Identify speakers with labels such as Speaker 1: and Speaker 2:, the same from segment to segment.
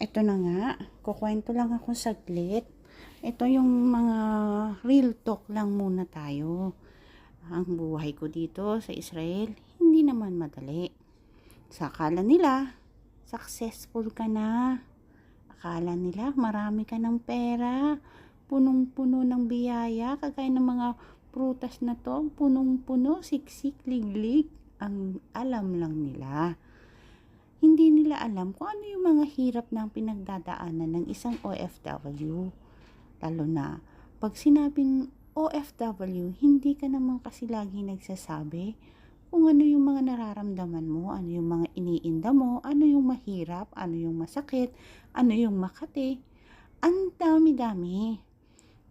Speaker 1: Eto na nga, kukwento lang ako saglit. Ito yung mga real talk lang muna tayo. Ang buhay ko dito sa Israel, hindi naman madali. Sa akala nila, successful ka na. Akala nila marami ka ng pera, punong-puno ng biyaya, kagaya ng mga prutas na to, punong-puno, siksik, liglig. Ang alam lang nila. Hindi nila alam kung ano yung mga hirap ng pinagdadaanan ng isang OFW. Lalo na pag sinabing OFW, hindi ka naman kasi lagi nagsasabi kung ano yung mga nararamdaman mo, ano yung mga iniinda mo, ano yung mahirap, ano yung masakit, ano yung makati. Ang dami-dami.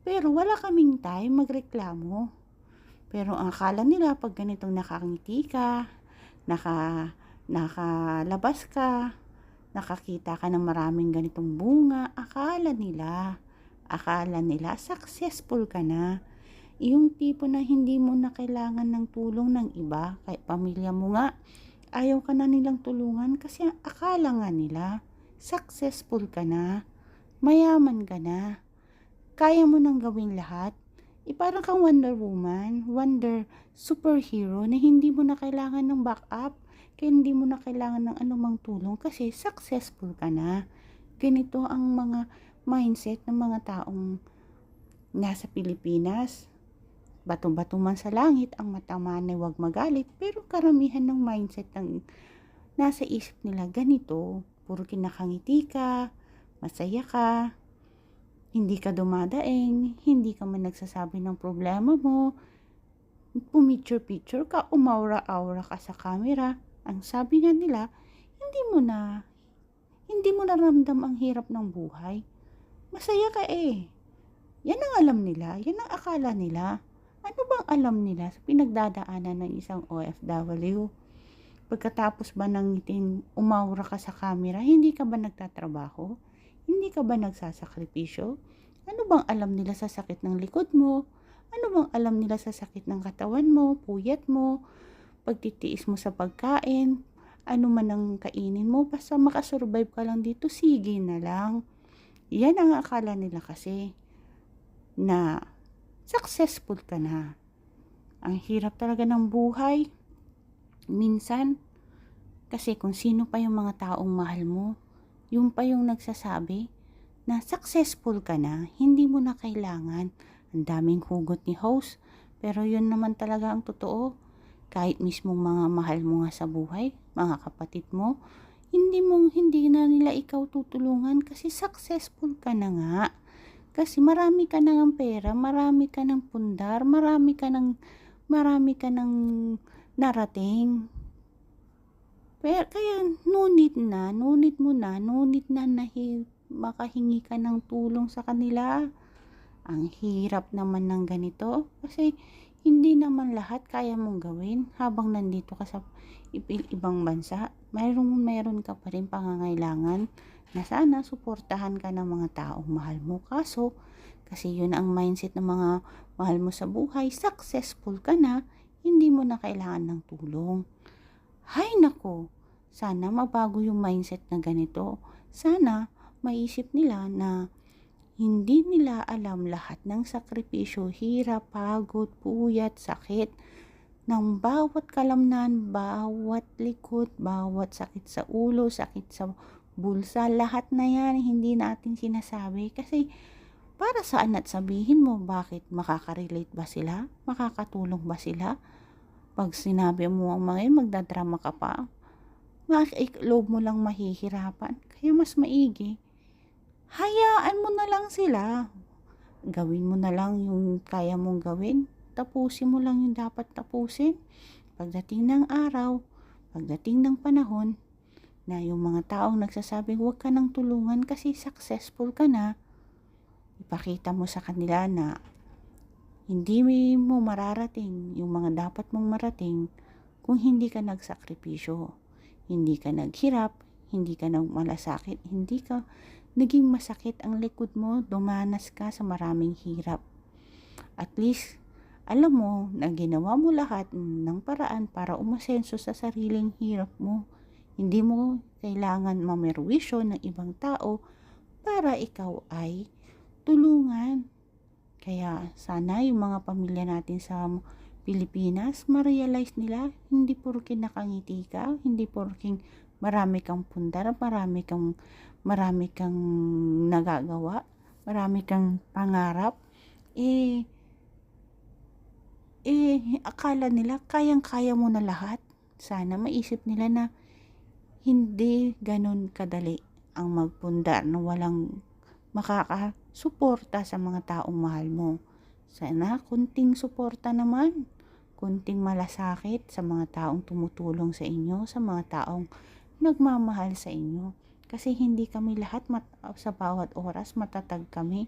Speaker 1: Pero wala kaming time magreklamo. Pero ang akala nila pag ganitong nakangiti ka, nakalabas ka, nakakita ka ng maraming ganitong bunga, akala nila successful ka na. Yung tipo na hindi mo na kailangan ng tulong ng iba, kahit pamilya mo nga, ayaw ka na nilang tulungan kasi akala nga nila successful ka na, mayaman ka na, kaya mo nang gawin lahat. Parang kang Wonder Woman, Wonder Superhero na hindi mo na kailangan ng backup, kaya hindi mo na kailangan ng anumang tulong kasi successful ka na. Ganito ang mga mindset ng mga taong nasa Pilipinas. Bato-bato man sa langit, ang matamaan ay huwag magalit, pero karamihan ng mindset ng nasa isip nila ganito, puro kinakangiti ka, masaya ka, hindi ka dumadaing, hindi ka man nagsasabi ng problema mo, pumicture-picture ka, umaura-aura ka sa camera. Ang sabi nga nila, hindi mo naramdam ang hirap ng buhay. Masaya ka eh. Yan ang alam nila, yan ang akala nila. Ano bang alam nila sa pinagdadaanan ng isang OFW? Pagkatapos ba ng ngiting umaura ka sa camera, hindi ka ba nagtatrabaho? Hindi ka ba nagsasakripisyo? Ano bang alam nila sa sakit ng likod mo? Ano bang alam nila sa sakit ng katawan mo, puyat mo, pagtitiis mo sa pagkain, ano man ang kainin mo, basta makasurvive ka lang dito, sige na lang. Yan ang akala nila kasi na successful ka na. Ang hirap talaga ng buhay. Minsan, kasi kung sino pa yung mga taong mahal mo, yung pa yung nagsasabi na successful ka na, hindi mo na kailangan. Ang daming hugot ni host, pero yun naman talaga ang totoo. Kahit mismo mga mahal mo nga sa buhay, mga kapatid mo, hindi na nila ikaw tutulungan kasi successful ka na nga. Kasi marami ka na ng pera, marami ka ng pundar, marami ka ng narating. Pero kaya nunit mo na makahingi ka ng tulong sa kanila. Ang hirap naman ng ganito kasi hindi naman lahat kaya mong gawin habang nandito ka sa ibang bansa. Meron ka pa rin pangangailangan na sana suportahan ka ng mga taong mahal mo. Kaso, kasi yun ang mindset ng mga mahal mo sa buhay, successful ka na, hindi mo na kailangan ng tulong. Hay nako, sana mabago yung mindset na ganito. Sana maisip nila na hindi nila alam lahat ng sakripisyo, hirap, pagod, puyat, sakit ng bawat kalamnan, bawat likod, bawat sakit sa ulo, sakit sa bulsa, lahat na yan hindi natin sinasabi kasi para saan at sabihin mo bakit makaka-relate ba sila? Makakatulong ba sila? Pag sinabi mo ang mga yun, magdadrama ka pa. Loob mo lang mahihirapan. Kaya mas maigi, hayaan mo na lang sila. Gawin mo na lang yung kaya mong gawin. Tapusin mo lang yung dapat tapusin. Pagdating ng araw, pagdating ng panahon, na yung mga taong nagsasabing huwag ka nang tulungan kasi successful ka na, ipakita mo sa kanila na hindi mo mararating yung mga dapat mong marating kung hindi ka nagsakripisyo, hindi ka naghirap, hindi ka nagmalasakit, hindi ka naging masakit ang likod mo, dumanas ka sa maraming hirap. At least, alam mo na ginawa mo lahat ng paraan para umasenso sa sariling hirap mo. Hindi mo kailangan mamerwisyo ng ibang tao para ikaw ay tulungan. Kaya sana yung mga pamilya natin sa Pilipinas, ma-realize nila, hindi porke nakangiti ka, hindi porke marami kang pundar, marami kang nagagawa, marami kang pangarap, akala nila kayang-kaya mo na lahat. Sana maisip nila na hindi ganun kadali ang magpundar na walang makakasuporta sa mga taong mahal mo. Sana kunting suporta naman, kunting malasakit sa mga taong tumutulong sa inyo, sa mga taong nagmamahal sa inyo. Kasi hindi kami lahat sa bawat oras matatag kami.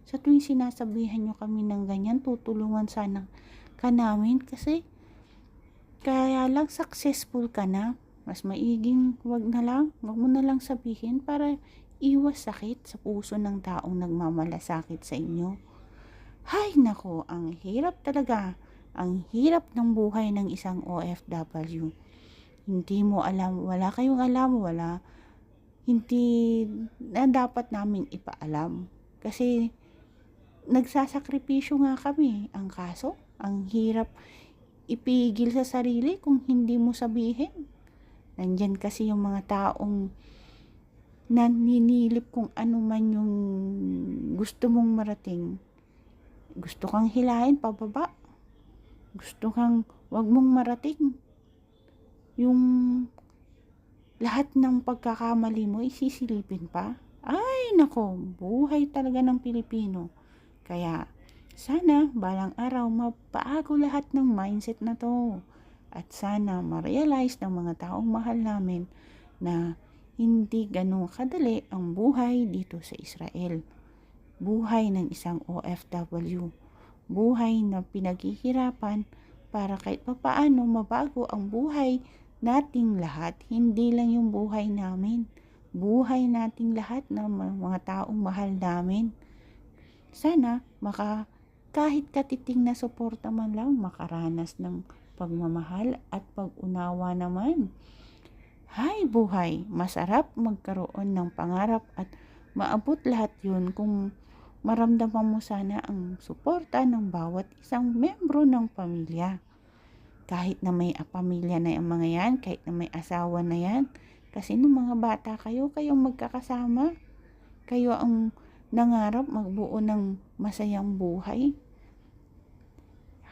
Speaker 1: Sa tuwing sinasabihan nyo kami ng ganyan, tutulungan sana ka namin kasi kaya lang successful ka na. Mas maiging wag mo na lang sabihin para iwas sakit sa puso ng taong nagmamalasakit sa inyo. Hay nako, ang hirap talaga. Ang hirap ng buhay ng isang OFW. Hindi mo alam, wala kayong alam, hindi na dapat naming ipaalam. Kasi nagsasakripisyo nga kami. Ang kaso, ang hirap ipigil sa sarili kung hindi mo sabihin. Nandyan kasi yung mga taong naninilip kung ano man yung gusto mong marating. Gusto kang hilahin pababa. Gusto kang wag mong marating. Yung lahat ng pagkakamali mo isisilipin pa. Ay nako, buhay talaga ng Pilipino. Kaya sana balang araw mapago lahat ng mindset na to. At sana ma-realize ng mga taong mahal namin na hindi ganun kadali ang buhay dito sa Israel. Buhay ng isang OFW. Buhay na pinaghihirapan para kahit papaano mabago ang buhay nating lahat. Hindi lang yung buhay namin. Buhay nating lahat ng mga taong mahal namin. Sana kahit katiting na suporta man lang makaranas ng pagmamahal at pag-unawa naman. Hay buhay, masarap magkaroon ng pangarap at maabot lahat yun kung maramdaman mo sana ang suporta ng bawat isang membro ng pamilya. Kahit na may pamilya na yung mga yan, kahit na may asawa na yan, kasi nung mga bata kayong magkakasama, kayo ang nangarap magbuo ng masayang buhay.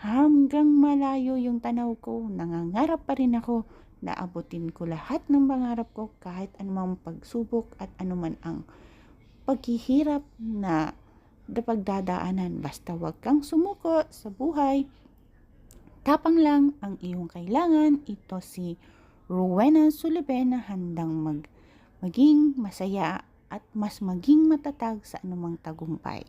Speaker 1: Hanggang malayo yung tanaw ko, nangangarap pa rin ako na abutin ko lahat ng pangarap ko kahit anumang pagsubok at anuman ang paghihirap na pagdadaanan. Basta wag kang sumuko sa buhay. Tapang lang ang iyong kailangan. Ito si Rowena Sullivan na handang maging masaya at mas maging matatag sa anumang tagumpay.